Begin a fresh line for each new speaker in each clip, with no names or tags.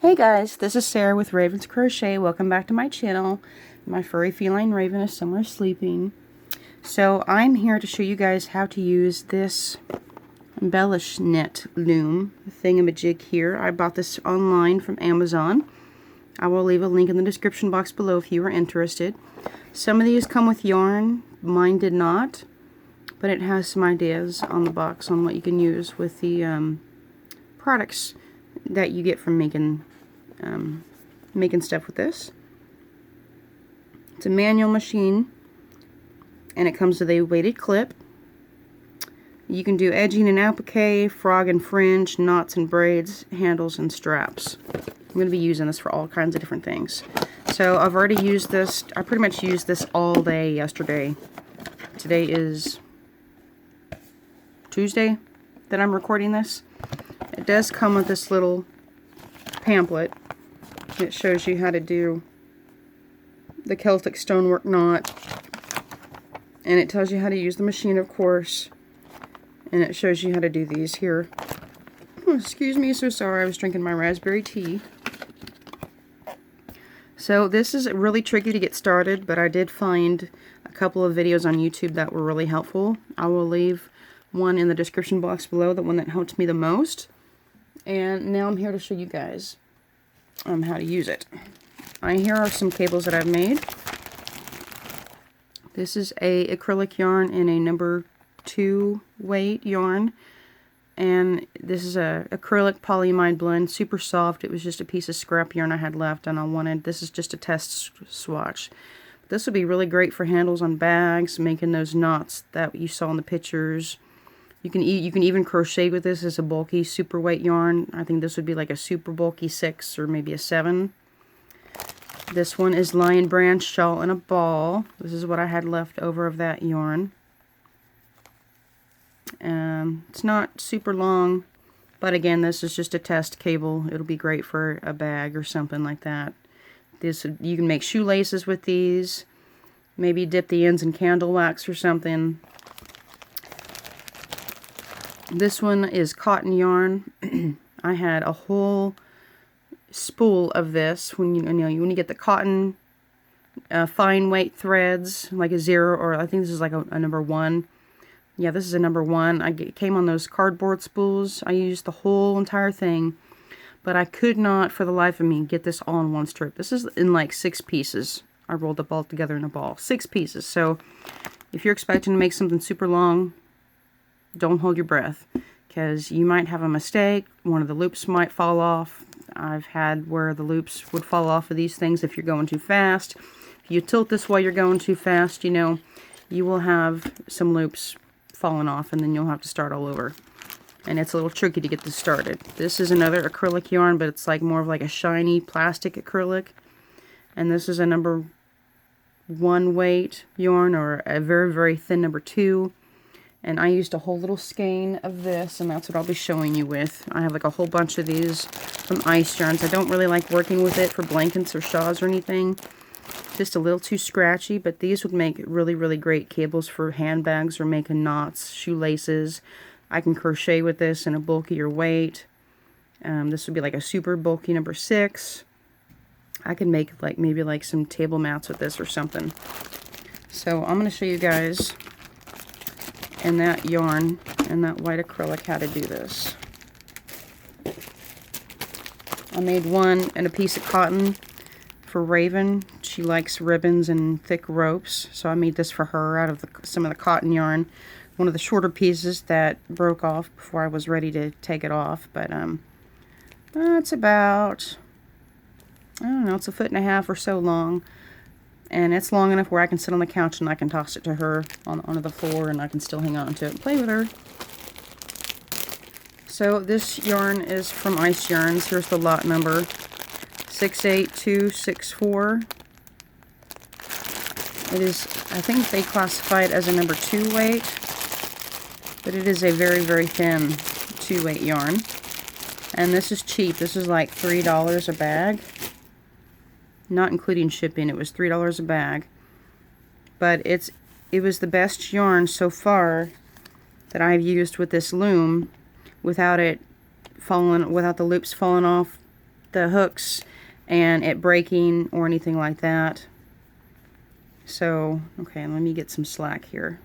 Hey guys, this is Sarah with Raven's Crochet. Welcome back to my channel. My furry feline Raven is somewhere sleeping. So I'm here to show you guys how to use this embellish knit loom thingamajig here. I bought this online from Amazon. I will leave a link in the description box below if you are interested. Some of these come with yarn, mine did not, but it has some ideas on the box on what you can use with the products that you get from making stuff with this. It's a manual machine and it comes with a weighted clip. You can do edging and applique, frog and fringe, knots and braids, handles and straps. I'm going to be using this for all kinds of different things. So I've already used this. I pretty much used this all day yesterday. Today is Tuesday that I'm recording this. It does come with this little pamphlet. It shows you how to do the Celtic stonework knot, and it tells you how to use the machine, of course, and it shows you how to do these here. Oh, excuse me, so sorry, I was drinking my raspberry tea. So this is really tricky to get started, but I did find a couple of videos on YouTube that were really helpful. I will leave one in the description box below, the one that helped me the most. And now I'm here to show you guys how to use it. Here are some cables that I've made. This is a acrylic yarn in a number 2 weight yarn, and this is a acrylic polyamide blend, super soft. It was just a piece of scrap yarn I had left, and this is just a test swatch. This would be really great for handles on bags, making those knots that you saw in the pictures. You can even crochet with this as a bulky super weight yarn. I think this would be like a super bulky 6 or maybe a 7. This one is Lion Branch Shawl in a Ball. This is what I had left over of that yarn. It's not super long, but again, this is just a test cable. It'll be great for a bag or something like that. You can make shoelaces with these. Maybe dip the ends in candle wax or something. This one is cotton yarn. I had a whole spool of this. When you get the cotton fine weight threads, like a 0, or I think this is like a number 1. Yeah, this is a number 1. It came on those cardboard spools. I used the whole entire thing, but I could not, for the life of me, get this all in one strip. This is in like 6 pieces. I rolled up all together in a ball. 6 pieces. So if you're expecting to make something super long, don't hold your breath, because you might have a mistake. One of the loops might fall off. I've had where the loops would fall off of these things if you're going too fast. If you tilt this while you're going too fast, you will have some loops falling off, and then you'll have to start all over. And it's a little tricky to get this started. This is another acrylic yarn, but it's like more of like a shiny plastic acrylic. And this is a number 1 weight yarn, or a very, very thin number 2. And I used a whole little skein of this, and that's what I'll be showing you with. I have like a whole bunch of these from Ice Yarns. I don't really like working with it for blankets or shawls or anything. Just a little too scratchy, but these would make really, really great cables for handbags or making knots, shoelaces. I can crochet with this in a bulkier weight. This would be like a super bulky number 6. I can make maybe like some table mats with this or something. So I'm going to show you guys and that yarn and that white acrylic how to do this. I made one and a piece of cotton for Raven. She likes ribbons and thick ropes, so I made this for her out of some of the cotton yarn. One of the shorter pieces that broke off before I was ready to take it off, but it's about, I don't know, it's 1.5 feet or so long. And it's long enough where I can sit on the couch and I can toss it to her onto the floor, and I can still hang on to it and play with her. So this yarn is from Ice Yarns. Here's the lot number, 68264. It is, I think they classify it as a number 2 weight, but it is a very, very thin 2 weight yarn. And this is cheap. This is like $3 a bag. Not including shipping, it was $3 a bag. But it was the best yarn so far that I've used with this loom without the loops falling off the hooks and it breaking or anything like that. So, okay, let me get some slack here.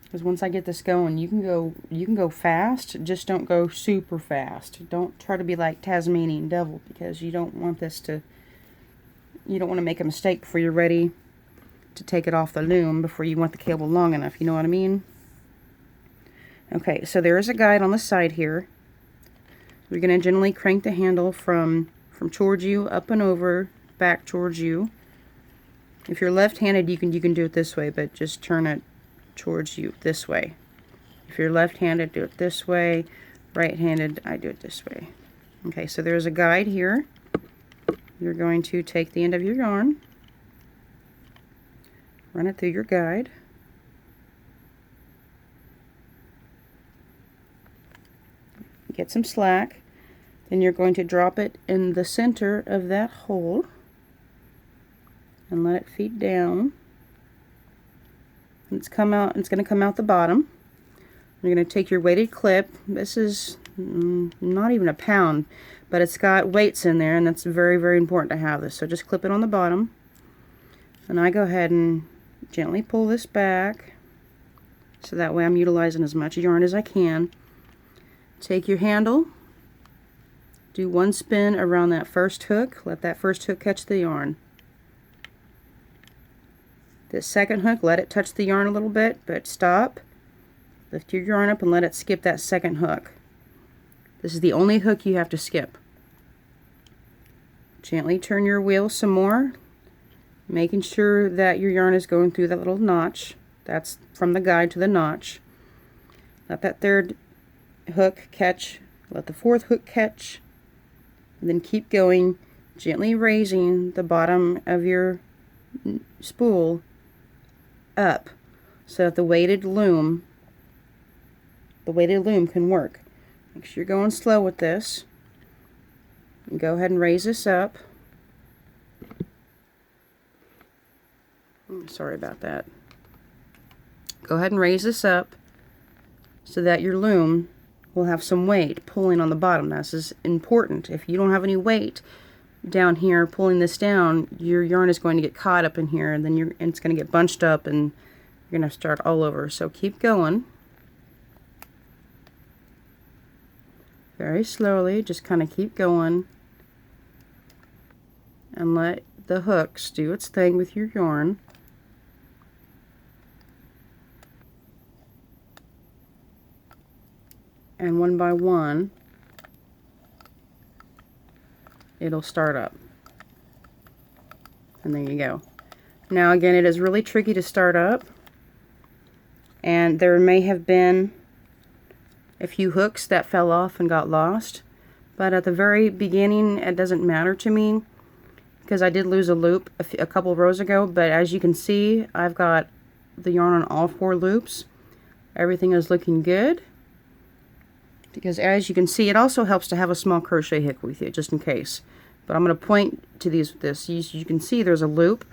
Because once I get this going, you can go fast, just don't go super fast. Don't try to be like Tasmanian Devil, because you don't want this to, you don't want to make a mistake before you're ready to take it off the loom, before you want the cable long enough, you know what I mean? Okay, so there is a guide on the side here. We're going to gently crank the handle from towards you, up and over, back towards you. If you're left-handed, you can do it this way, but just turn it towards you this way. If you're left-handed, do it this way. Right-handed, I do it this way. Okay, so there's a guide here. You're going to take the end of your yarn, run it through your guide, get some slack, then you're going to drop it in the center of that hole and let it feed down. It's going to come out the bottom. You're going to take your weighted clip. This is not even a pound, but it's got weights in there, and that's very, very important to have this. So just clip it on the bottom. And I go ahead and gently pull this back, so that way I'm utilizing as much yarn as I can. Take your handle, do one spin around that first hook, let that first hook catch the yarn. This second hook, let it touch the yarn a little bit, but stop. Lift your yarn up and let it skip that second hook. This is the only hook you have to skip. Gently turn your wheel some more, making sure that your yarn is going through that little notch. That's from the guide to the notch. Let that third hook catch, let the fourth hook catch, and then keep going, gently raising the bottom of your spool up so that the weighted loom can work. Make sure you're going slow with this. And go ahead and raise this up. Sorry about that. Go ahead and raise this up so that your loom will have some weight pulling on the bottom. This is important. If you don't have any weight down here pulling this down, your yarn is going to get caught up in here, and then it's going to get bunched up, and you're going to start all over. So keep going. Very slowly, just kind of keep going, and let the hooks do its thing with your yarn. And one by one, it'll start up. And there you go. Now again, it is really tricky to start up, and there may have been a few hooks that fell off and got lost, but at the very beginning it doesn't matter to me, because I did lose a loop a couple rows ago, but as you can see, I've got the yarn on all 4 loops. Everything is looking good, because as you can see, it also helps to have a small crochet hook with you, just in case. But I'm going to point to this. You can see there's a loop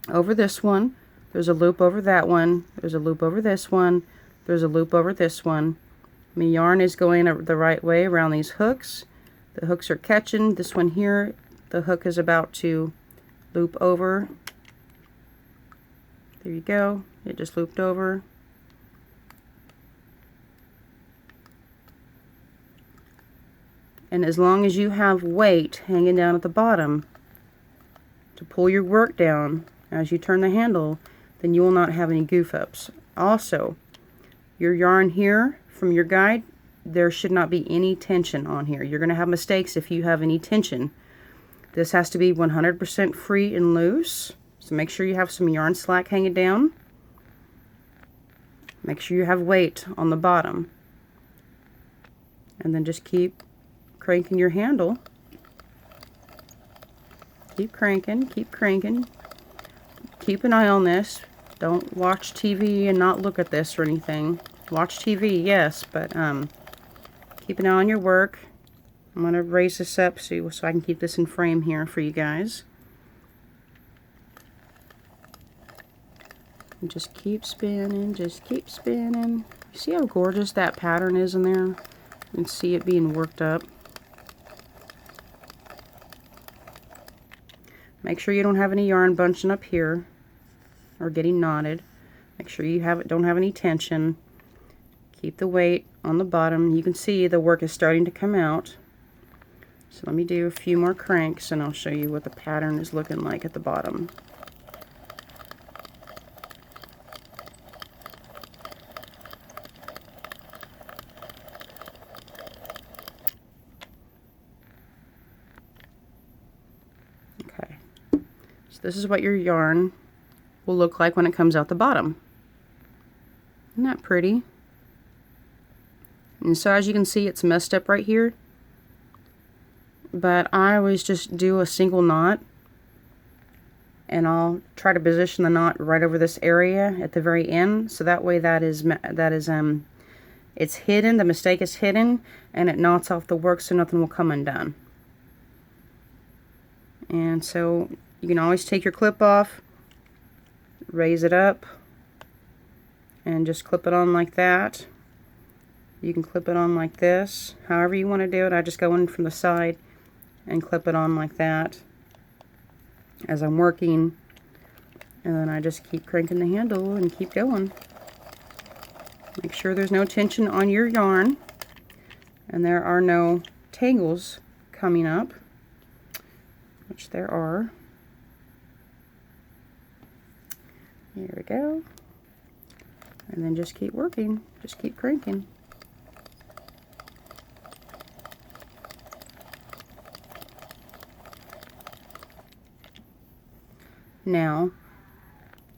over this one, there's a loop over that one, there's a loop over this one, there's a loop over this one. My yarn is going the right way around these hooks. The hooks are catching. This one here, the hook is about to loop over. There you go. It just looped over. And as long as you have weight hanging down at the bottom to pull your work down as you turn the handle, then you will not have any goof ups. Also, your yarn here from your guide, there should not be any tension on here. You're going to have mistakes if you have any tension. This has to be 100% free and loose. So make sure you have some yarn slack hanging down. Make sure you have weight on the bottom. And then just keep cranking your handle. Keep cranking, keep cranking. Keep an eye on this. Don't watch TV and not look at this or anything. Watch TV, yes, but keep an eye on your work. I'm going to raise this up so I can keep this in frame here for you guys. And just keep spinning, just keep spinning. You see how gorgeous that pattern is in there? You can see it being worked up. Make sure you don't have any yarn bunching up here or getting knotted. Make sure you don't have any tension. Keep the weight on the bottom. You can see the work is starting to come out. So let me do a few more cranks and I'll show you what the pattern is looking like at the bottom. Okay, so this is what your yarn will look like when it comes out the bottom. Isn't that pretty? And so as you can see, it's messed up right here. But I always just do a single knot. And I'll try to position the knot right over this area at the very end. So that way it's hidden, the mistake is hidden, and it knots off the work so nothing will come undone. And so you can always take your clip off, raise it up, and just clip it on like that. You can clip it on like this, however you want to do it. I just go in from the side and clip it on like that as I'm working, and then I just keep cranking the handle and keep going. Make sure there's no tension on your yarn and there are no tangles coming up, which there are. Here we go. And then just keep working, just keep cranking. Now,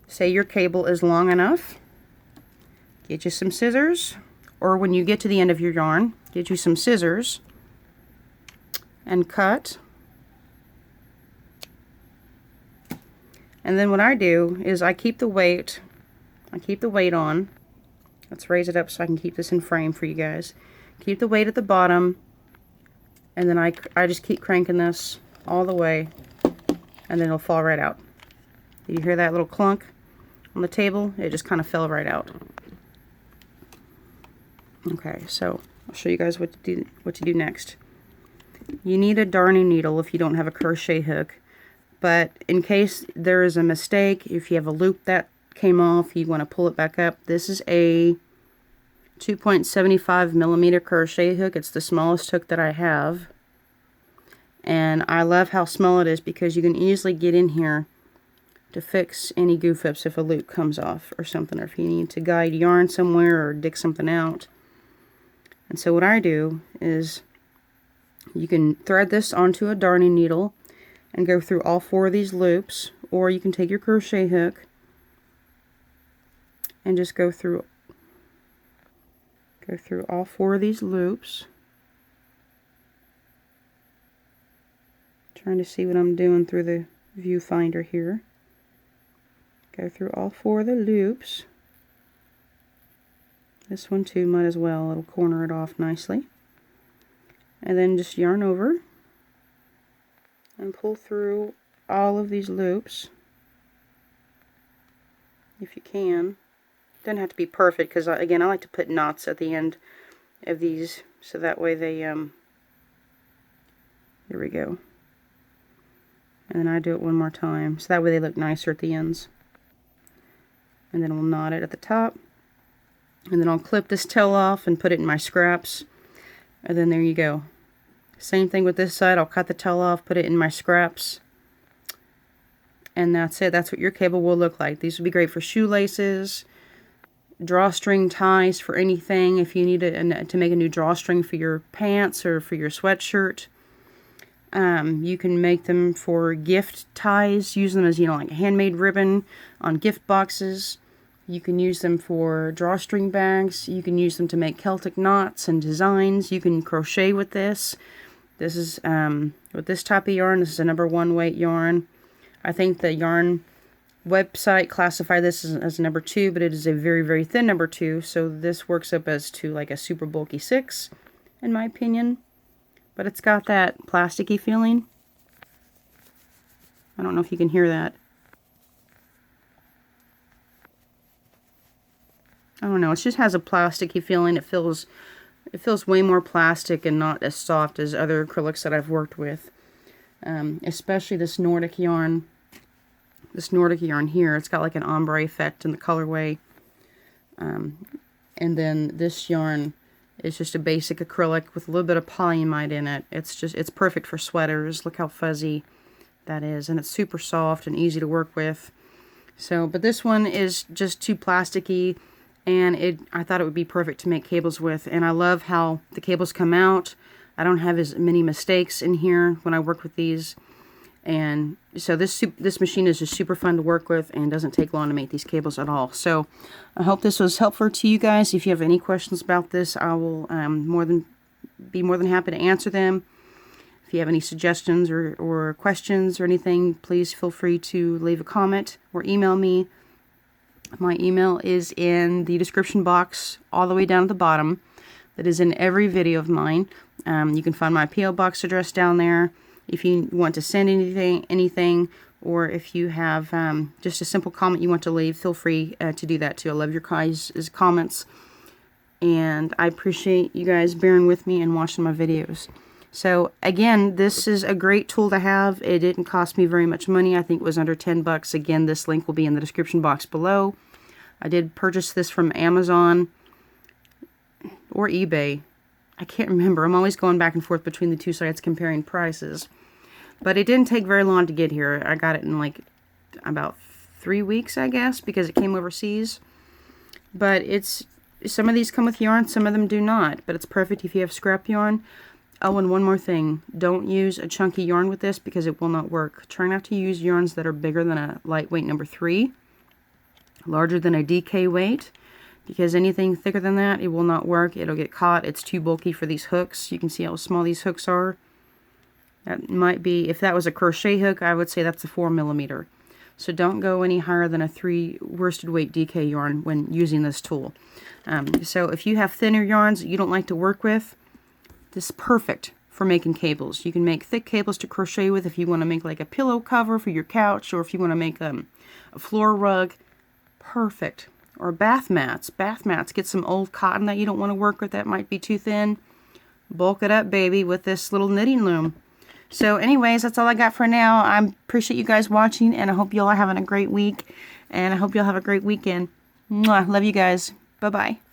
say your cable is long enough, get you some scissors, or when you get to the end of your yarn, get you some scissors and cut. And then what I do is I keep the weight on. Let's raise it up so I can keep this in frame for you guys. Keep the weight at the bottom, and then I just keep cranking this all the way, and then it'll fall right out. Did you hear that little clunk on the table? It just kind of fell right out. Okay, so I'll show you guys what to do next. You need a darning needle if you don't have a crochet hook, but in case there is a mistake, if you have a loop that came off, you want to pull it back up. This is a 2.75 millimeter crochet hook. It's the smallest hook that I have, and I love how small it is because you can easily get in here to fix any goof ups if a loop comes off or something, or if you need to guide yarn somewhere or dig something out. And so what I do is you can thread this onto a darning needle and go through all 4 of these loops, or you can take your crochet hook and just go through all 4 of these loops. Trying to see what I'm doing through the viewfinder here. Go through all 4 of the loops. This one too might as well, it'll corner it off nicely. And then just yarn over and pull through all of these loops if you can. Doesn't have to be perfect because again I like to put knots at the end of these so that way they there we go. And then I do it one more time so that way they look nicer at the ends. And then we'll knot it at the top, and then I'll clip this tail off and put it in my scraps, and then there you go. Same thing with this side. I'll cut the tail off, put it in my scraps, and that's it. That's what your cable will look like. These would be great for shoelaces, drawstring ties, for anything. If you need to make a new drawstring for your pants or for your sweatshirt, you can make them for gift ties. Use them as, like handmade ribbon on gift boxes. You can use them for drawstring bags. You can use them to make Celtic knots and designs. You can crochet with this. This is, with this type of yarn, this is a #1 weight yarn. I think the yarn website classified this as a #2, but it is a very, very thin #2, so this works up as to like a super bulky 6, in my opinion. But it's got that plasticky feeling. I don't know if you can hear that. I don't know, it just has a plasticky feeling. It feels way more plastic and not as soft as other acrylics that I've worked with. especially this Nordic yarn. This Nordic yarn here, it's got like an ombre effect in the colorway. And then this yarn is just a basic acrylic with a little bit of polyamide in it. It's perfect for sweaters. Look how fuzzy that is, and it's super soft and easy to work with. So, but this one is just too plasticky, and I thought it would be perfect to make cables with. And I love how the cables come out. I don't have as many mistakes in here when I work with these. And so this machine is just super fun to work with and doesn't take long to make these cables at all. So I hope this was helpful to you guys. If you have any questions about this, I will be more than happy to answer them. If you have any suggestions or questions or anything, please feel free to leave a comment or email me. My email is in the description box all the way down at the bottom. That is in every video of mine. You can find my P.O. box address down there. If you want to send anything, or if you have just a simple comment you want to leave, feel free to do that too. I love your guys' comments, and I appreciate you guys bearing with me and watching my videos. So again, this is a great tool to have. It didn't cost me very much money. I think it was under 10 bucks. Again, this link will be in the description box below. I did purchase this from Amazon or eBay. I can't remember. I'm always going back and forth between the two sites comparing prices. But it didn't take very long to get here. I got it in like about 3 weeks, I guess, because it came overseas. But some of these come with yarn, some of them do not. But it's perfect if you have scrap yarn. Oh, and one more thing. Don't use a chunky yarn with this because it will not work. Try not to use yarns that are bigger than a lightweight number 3. Larger than a DK weight. Because anything thicker than that, it will not work. It'll get caught. It's too bulky for these hooks. You can see how small these hooks are. That might be, if that was a crochet hook, I would say that's a 4mm. So don't go any higher than a 3 worsted weight DK yarn when using this tool. So if you have thinner yarns that you don't like to work with, this is perfect for making cables. You can make thick cables to crochet with if you want to make like a pillow cover for your couch, or if you want to make a floor rug. Perfect. Or bath mats. Bath mats. Get some old cotton that you don't want to work with that might be too thin. Bulk it up, baby, with this little knitting loom. So anyways, that's all I got for now. I appreciate you guys watching, and I hope you all are having a great week. And I hope you all have a great weekend. Mwah. Love you guys. Bye-bye.